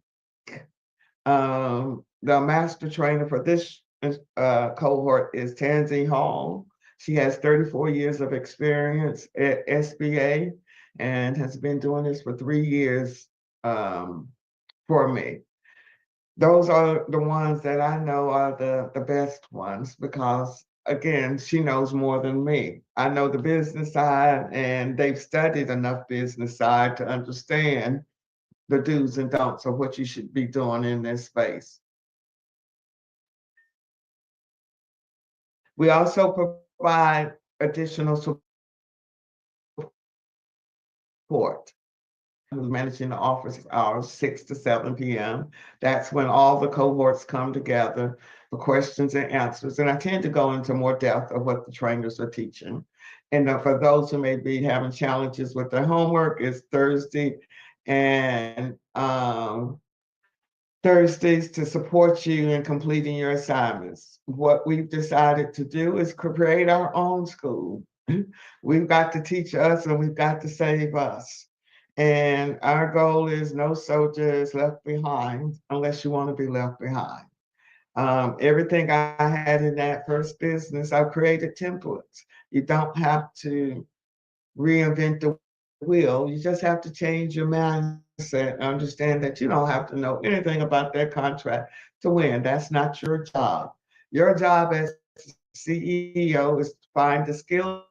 The master trainer for this cohort is Tansy Hall. She has 34 years of experience at SBA and has been doing this for 3 years for me. Those are the ones that I know are the best ones because, again, she knows more than me. I know the business side, and they've studied enough business side to understand the do's and don'ts of what you should be doing in this space. We also provide additional support. Who's managing the office hours 6 to 7 p.m. That's when all the cohorts come together for questions and answers. And I tend to go into more depth of what the trainers are teaching. And for those who may be having challenges with their homework, it's Thursday and Thursdays to support you in completing your assignments. What we've decided to do is create our own school. We've got to teach us and we've got to save us. And our goal is no soldier is left behind unless you want to be left behind. Everything I had in that first business, I've created templates. You don't have to reinvent the wheel. You just have to change your mindset, understand that you don't have to know anything about that contract to win. That's not your job. Your job as CEO is to find the skill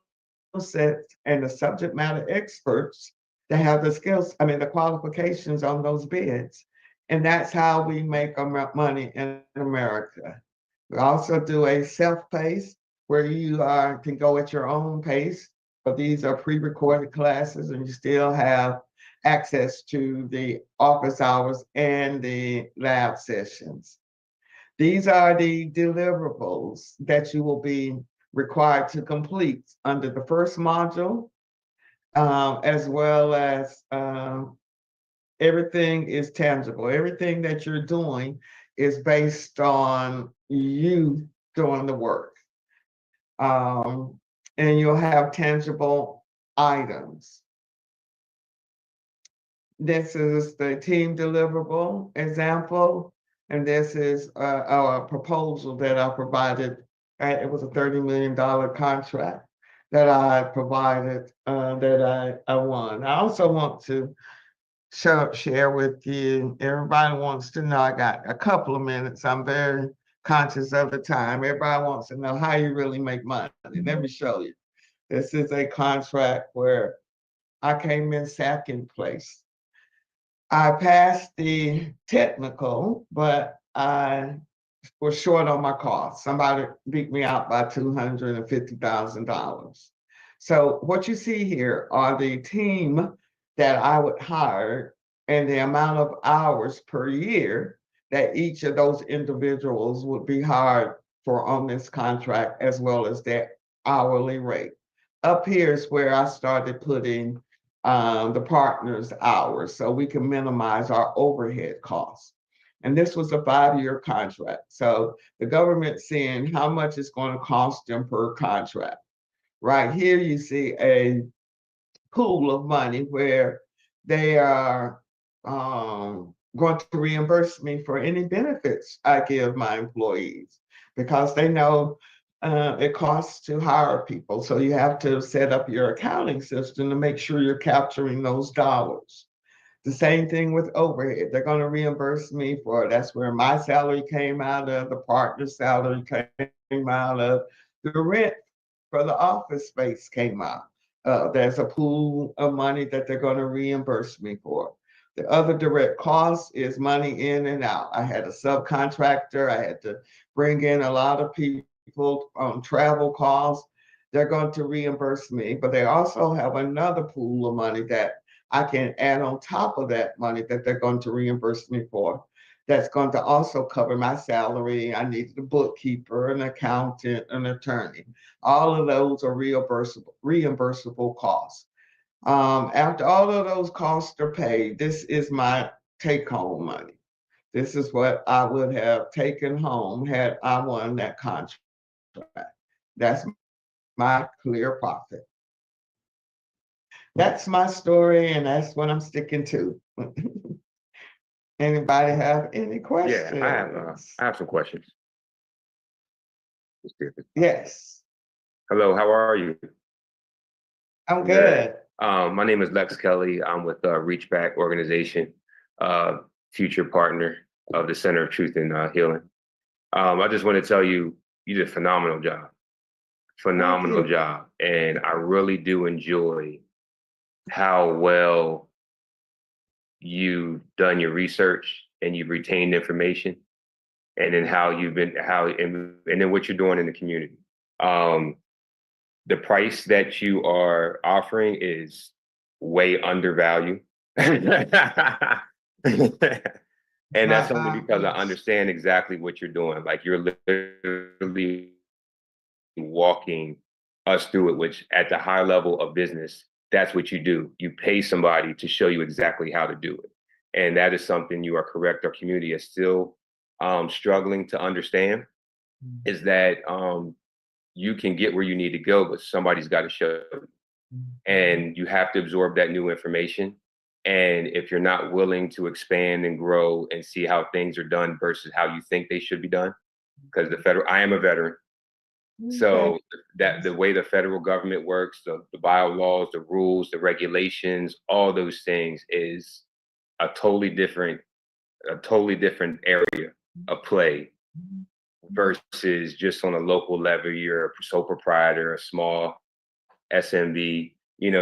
sets and the subject matter experts that have the qualifications on those bids. And that's how we make money in America. We also do a self-paced where can go at your own pace, but these are pre-recorded classes and you still have access to the office hours and the lab sessions. These are the deliverables that you will be required to complete under the first module, as well as everything is tangible. Everything that you're doing is based on you doing the work. And you'll have tangible items. This is the team deliverable example, and this is our proposal that I provided. It was a $30 million contract that I provided, that I won. I also want to share with you, everybody wants to know, I got a couple of minutes. I'm very conscious of the time. Everybody wants to know how you really make money. Let me show you. This is a contract where I came in second place. I passed the technical, but I was short on my cost. Somebody beat me out by $250,000. So what you see here are the team that I would hire and the amount of hours per year that each of those individuals would be hired for on this contract, as well as their hourly rate. Up here is where I started putting the partners' hours so we can minimize our overhead costs. And this was a 5-year contract. So the government seeing how much it's going to cost them per contract. Right here, you see a pool of money where they are going to reimburse me for any benefits I give my employees because they know it costs to hire people. So you have to set up your accounting system to make sure you're capturing those dollars. The same thing with overhead. They're going to reimburse me for that's where my salary came out of, the partner's salary came out of, the rent for the office space came out. There's a pool of money that they're going to reimburse me for. The other direct cost is money in and out. I had a subcontractor. I had to bring in a lot of people on travel costs. They're going to reimburse me, but they also have another pool of money that I can add on top of that money that they're going to reimburse me for. That's going to also cover my salary. I needed a bookkeeper, an accountant, an attorney. All of those are reimbursable costs. After all of those costs are paid, this is my take-home money. This is what I would have taken home had I won that contract. That's my clear profit. That's my story, and that's what I'm sticking to. Anybody have any questions? Yeah, I have some questions. Yes. Hello, how are you? I'm good. My name is Lex Kelly. I'm with Reach Back organization, future partner of the Center of Truth and Healing. I just want to tell you, you did a phenomenal job. Phenomenal job. And I really do enjoy how well you've done your research and you've retained information, and then how you've been and then what you're doing in the community. The price that you are offering is way undervalued. And that's only because I understand exactly what you're doing. Like, you're literally walking us through it, which at the high level of business, that's what you do. You pay somebody to show you exactly how to do it. And that is something you are correct. Our community is still struggling to understand, is that you can get where you need to go, but somebody's got to show you. And you have to absorb that new information. And if you're not willing to expand and grow and see how things are done versus how you think they should be done, because I am a veteran. So that the way the federal government works, the bylaws, the rules, the regulations, all those things is a totally different area of play versus just on a local level. You're a sole proprietor, a small SMB,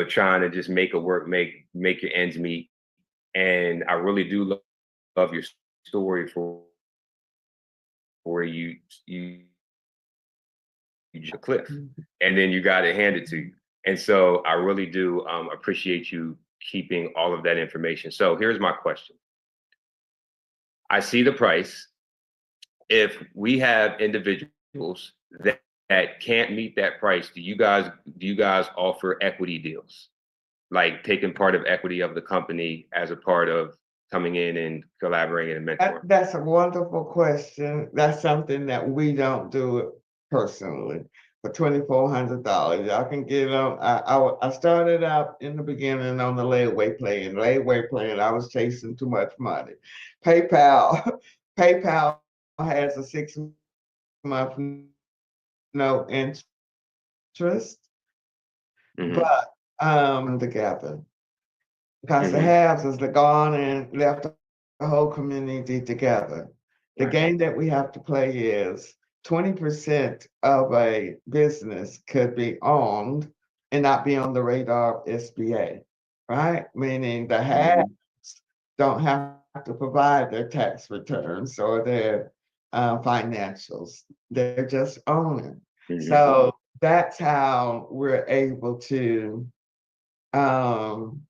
trying to just make it work, make your ends meet. And I really do love your story for where you a cliff, and then you got it handed to you. And so I really do appreciate you keeping all of that information. So here's my question. I see the price. If we have individuals that can't meet that price, do you guys offer equity deals? Like taking part of equity of the company as a part of coming in and collaborating and mentoring? That's a wonderful question. That's something that we don't do personally. For $2,400, y'all can get on. I started out in the beginning on the layaway plan. I was chasing too much money. PayPal has a 6-month no interest, but together. Because the haves is gone and left the whole community together. The game that we have to play is 20% of a business could be owned and not be on the radar of SBA, right? Meaning the haves don't have to provide their tax returns or their financials. They're just owning. Mhm. So that's how we're able to um,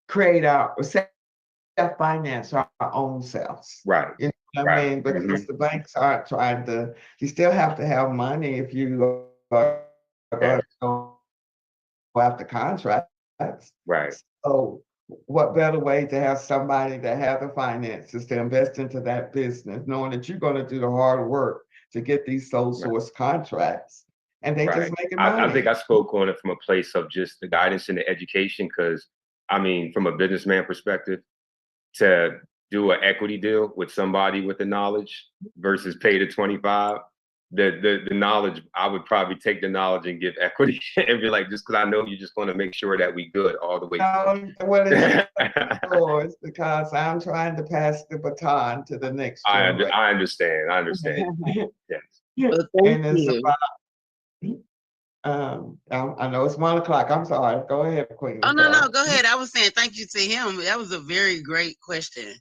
create our self-finance our own selves. Right. You know what I mean? Because the banks aren't trying to, you still have to have money if you are going to go after contracts. Right. So what better way to have somebody that have the finances to invest into that business, knowing that you're going to do the hard work to get these sole source contracts, and they just making money. I think I spoke on it from a place of just the guidance and the education, because I mean, from a businessman perspective, to do an equity deal with somebody with the knowledge versus pay the 25, the knowledge, I would probably take the knowledge and give equity and be like, just because I know you just want to make sure that we good all the way. No, what is yours? Because I'm trying to pass the baton to the next generation. I understand. Yes. Well, And thank it's you. about I know it's 1 o'clock. I'm sorry. Go ahead, Queen. Oh, no, go ahead. I was saying thank you to him. That was a very great question.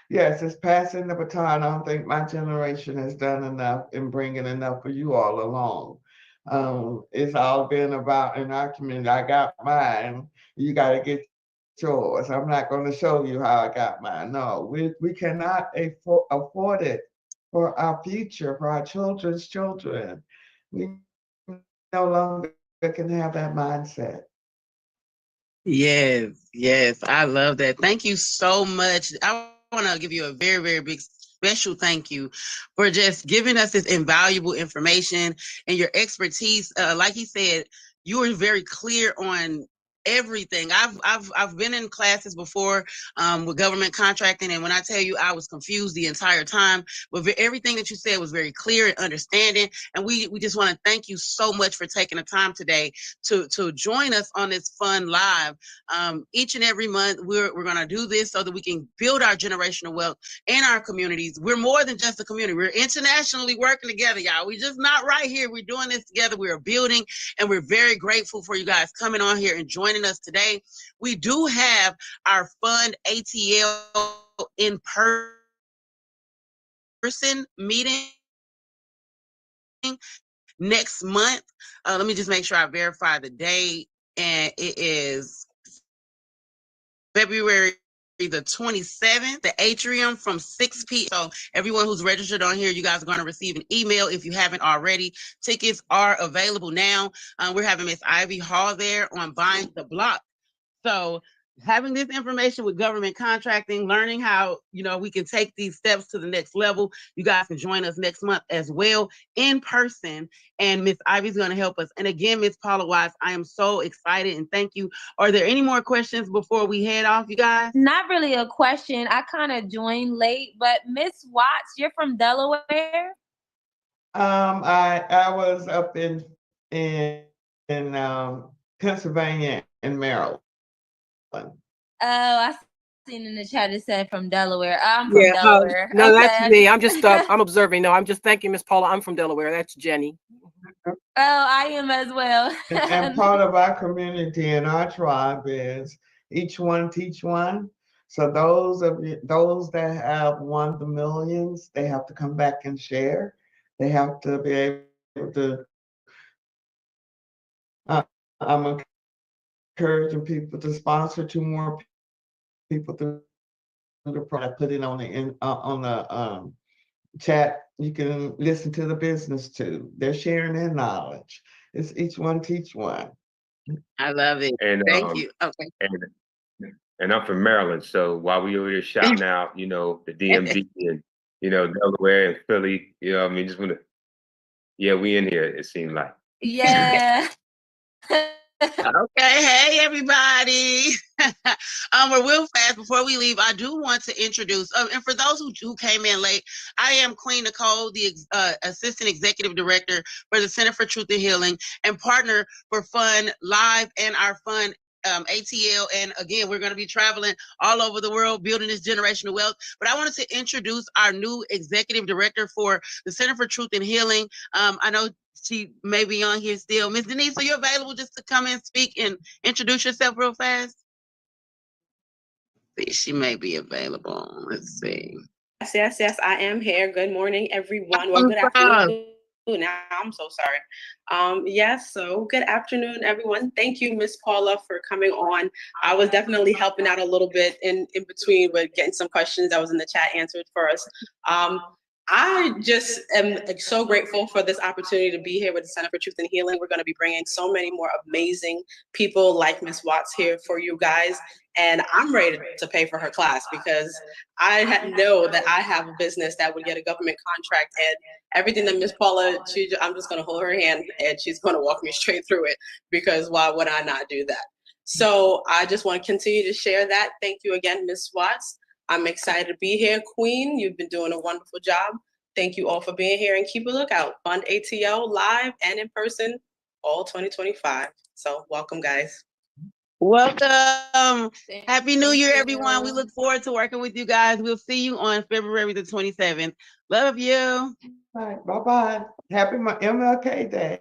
Yes, it's passing the baton. I don't think my generation has done enough in bringing enough of you all along. It's all been about in our community. I got mine. You got to get yours. I'm not going to show you how I got mine. No, we cannot afford it for our future, for our children's children. We no longer can have that mindset. Yes, I love that. Thank you so much. I want to give you a very, very big special thank you for just giving us this invaluable information and your expertise. Like he said, you were very clear on everything. I've been in classes before with government contracting, and when I tell you I was confused the entire time, but everything that you said was very clear and understanding. And we just want to thank you so much for taking the time today to join us on this fun live. Each and every month, we're going to do this so that we can build our generational wealth in our communities. We're more than just a community. We're internationally working together, y'all. We're just not right here. We're doing this together. We're building, and we're very grateful for you guys coming on here and joining us today. We do have our fun ATL in person meeting next month. Let me just make sure I verify the date, and it is February the 27th, the atrium from 6 p.m. So everyone who's registered on here, you guys are going to receive an email if you haven't already. Tickets are available now. We're having Miss Ivy Hall there on Buying the Block. So having this information with government contracting, learning how, we can take these steps to the next level. You guys can join us next month as well in person. And Miss Ivy's going to help us. And again, Miss Paula Watts, I am so excited and thank you. Are there any more questions before we head off, you guys? Not really a question. I kind of joined late, but Miss Watts, you're from Delaware? I was up in Pennsylvania and Maryland. Oh, I seen in the chat it said from Delaware. I'm from Delaware. No, that's me. I'm just I'm observing. No, I'm just thanking Miss Paula. I'm from Delaware. That's Jenny. Oh, I am as well. And part of our community and our tribe is each one teach one. So those that have won the millions, they have to come back and share. They have to be able to. I'm encouraging people to sponsor 2 more people through the product. Put it on the chat. You can listen to the business too. They're sharing their knowledge. It's each one teach one. I love it. And Thank you. Okay. And I'm from Maryland, so while we over here shouting out, the DMV and Delaware and Philly, I mean, just we in here. It seemed like. Yeah. Okay, hey everybody. We're real fast before we leave. I do want to introduce, and for those who came in late, I am Queen Nicole, the Assistant Executive Director for the Center for Truth and Healing and partner for Fun Live and our Fun ATL. And again, we're going to be traveling all over the world building this generational wealth. But I wanted to introduce our new Executive Director for the Center for Truth and Healing. I know she may be on here still. Miss Denise, are you available just to come and speak and introduce yourself real fast? see, she may be available. Let's see. Yes, I am here. Good morning, everyone. Well, good afternoon. Now I'm so sorry. Yes, so good afternoon, everyone. Thank you, Miss Paula, for coming on. I was definitely helping out a little bit in between with getting some questions that was in the chat answered for us. I just am so grateful for this opportunity to be here with the Center for Truth and Healing. We're going to be bringing so many more amazing people like Miss Watts here for you guys. And I'm ready to pay for her class because I know that I have a business that would get a government contract, and everything that Miss Paula, I'm just going to hold her hand and she's going to walk me straight through it, because why would I not do that? So I just want to continue to share that. Thank you again, Miss Watts. I'm excited to be here. Queen, you've been doing a wonderful job. Thank you all for being here, and keep a lookout. Fund ATO live and in person all 2025. So welcome, guys. Welcome. Happy New Year, everyone. We look forward to working with you guys. We'll see you on February the 27th. Love you. All right, bye-bye. Happy MLK Day.